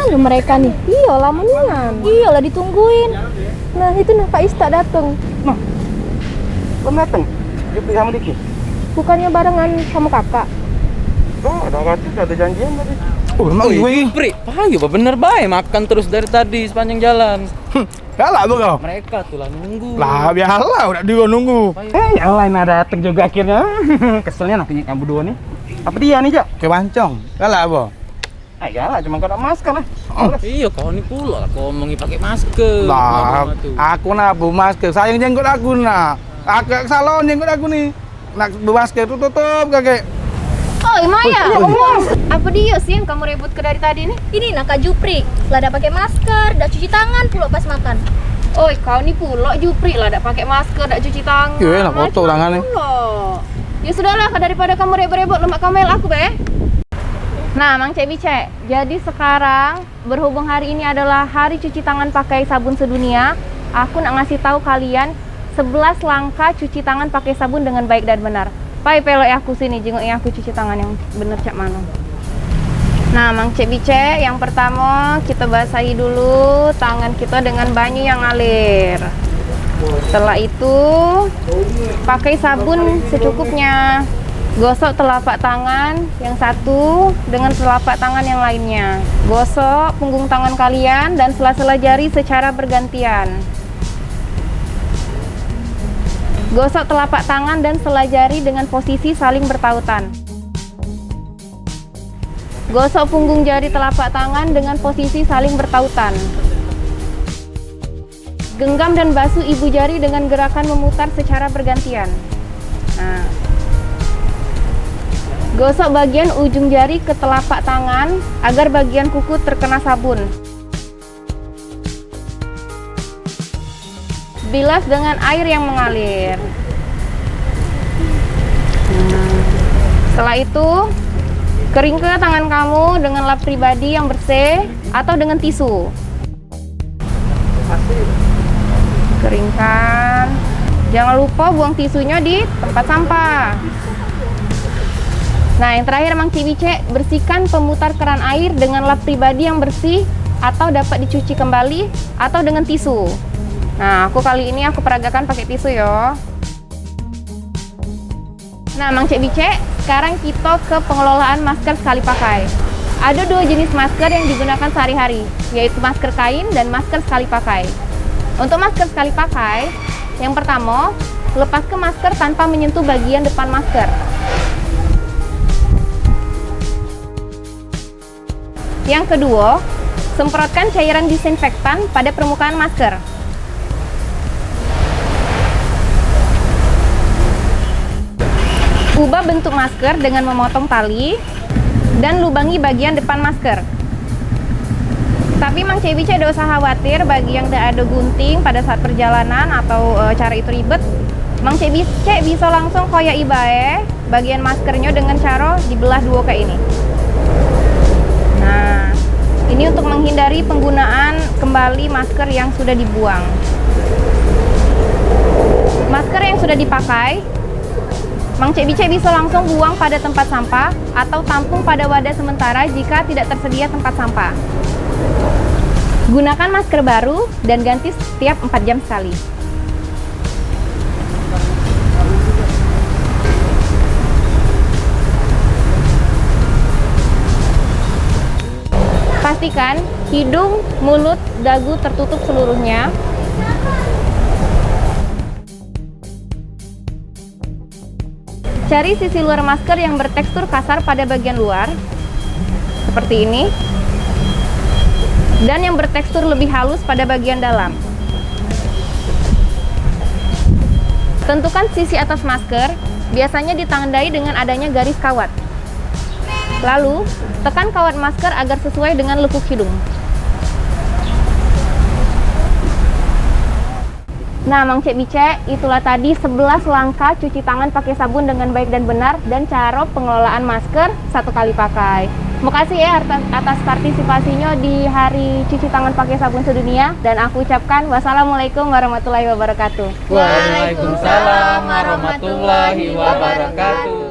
Mana mereka nih? Iya, lama nian. Iya lah ditungguin. Nah, itu nah Kak Ista datang. Nah, belum datang. Jupri sama Diki. Bukannya barengan sama kakak? Oh, ada janjian tadi. Oh, emang gue. Pri, payo bener bae makan terus dari tadi sepanjang jalan. Kalah tuh kau. Mereka tuh lah nunggu. Lah, biarlah udah dia nunggu. Yang lain ada datang juga akhirnya. Keselnya nanti kamu dua nih. Apa dia nih, Jak? Ke Bancong. Kalah apa? Ya, cuma kau ada masker lah. Iya, kau ini pula lah kau omongi pakai masker. Lah, Tuh. aku nabu masker. Sayang jenggot aku nak. Agak salon jenggot aku nih. Nak masker tutup kakek. Oh, Maya. Apa dia sih yang kamu rebut ke dari tadi nih? Ini nak Kak Jupri. Lah dah pakai masker, dah cuci tangan pula pas makan. Oi, kau ni pula Jupri lah dah pakai masker, dah cuci tangan. Iya, nak kotor tangannya. Ya sudahlah, daripada kamu rebut-rebut lemak kamel aku be. Nah, Mang Cek Bicek, jadi sekarang berhubung hari ini adalah hari cuci tangan pakai sabun sedunia, aku nak ngasih tahu kalian 11 langkah cuci tangan pakai sabun dengan baik dan benar. Pai pelok aku sini, jenguk aku cuci tangan yang bener cak mana. Nah, Mang Cek Bicek, yang pertama kita basahi dulu tangan kita dengan banyu yang ngalir. Setelah itu pakai sabun secukupnya. Gosok telapak tangan yang satu dengan telapak tangan yang lainnya. Gosok punggung tangan kalian dan sela-sela jari secara bergantian. Gosok telapak tangan dan sela jari dengan posisi saling bertautan. Gosok punggung jari telapak tangan dengan posisi saling bertautan. Genggam dan basuh ibu jari dengan gerakan memutar secara bergantian. Nah. Gosok bagian ujung jari ke telapak tangan agar bagian kuku terkena sabun. Bilas dengan air yang mengalir. Setelah itu, keringkan tangan kamu dengan lap pribadi yang bersih atau dengan tisu. Keringkan. Jangan lupa buang tisunya di tempat sampah. Nah, yang terakhir Mang Cek Bicek, bersihkan pemutar keran air dengan lap pribadi yang bersih atau dapat dicuci kembali atau dengan tisu. Nah, kali ini aku peragakan pakai tisu ya. Nah, Mang Cek Bicek, sekarang kita ke pengelolaan masker sekali pakai. Ada dua jenis masker yang digunakan sehari-hari, yaitu masker kain dan masker sekali pakai. Untuk masker sekali pakai, yang pertama, lepaskan masker tanpa menyentuh bagian depan masker. Yang kedua, semprotkan cairan disinfektan pada permukaan masker. Ubah bentuk masker dengan memotong tali dan lubangi bagian depan masker. Tapi Mang Cek Bicek tidak usah khawatir bagi yang tidak ada gunting pada saat perjalanan atau cara itu ribet. Mang Cek Bicek bisa langsung koyak ibae bagian maskernya dengan cara dibelah dua kayak ini. Nah, ini untuk menghindari penggunaan kembali masker yang sudah dibuang. Masker yang sudah dipakai, Mang Cek Bicek bisa langsung buang pada tempat sampah atau tampung pada wadah sementara jika tidak tersedia tempat sampah. Gunakan masker baru dan ganti setiap 4 jam sekali. Pastikan hidung, mulut, dagu tertutup seluruhnya. Cari sisi luar masker yang bertekstur kasar pada bagian luar, seperti ini, dan yang bertekstur lebih halus pada bagian dalam. Tentukan sisi atas masker, biasanya ditandai dengan adanya garis kawat. Lalu, tekan kawat masker agar sesuai dengan lekuk hidung. Nah, Mang Cek Bicek, itulah tadi 11 langkah cuci tangan pakai sabun dengan baik dan benar dan cara pengelolaan masker satu kali pakai. Terima kasih ya atas partisipasinya di Hari Cuci Tangan Pakai Sabun Sedunia dan aku ucapkan wassalamualaikum warahmatullahi wabarakatuh. Waalaikumsalam warahmatullahi wabarakatuh.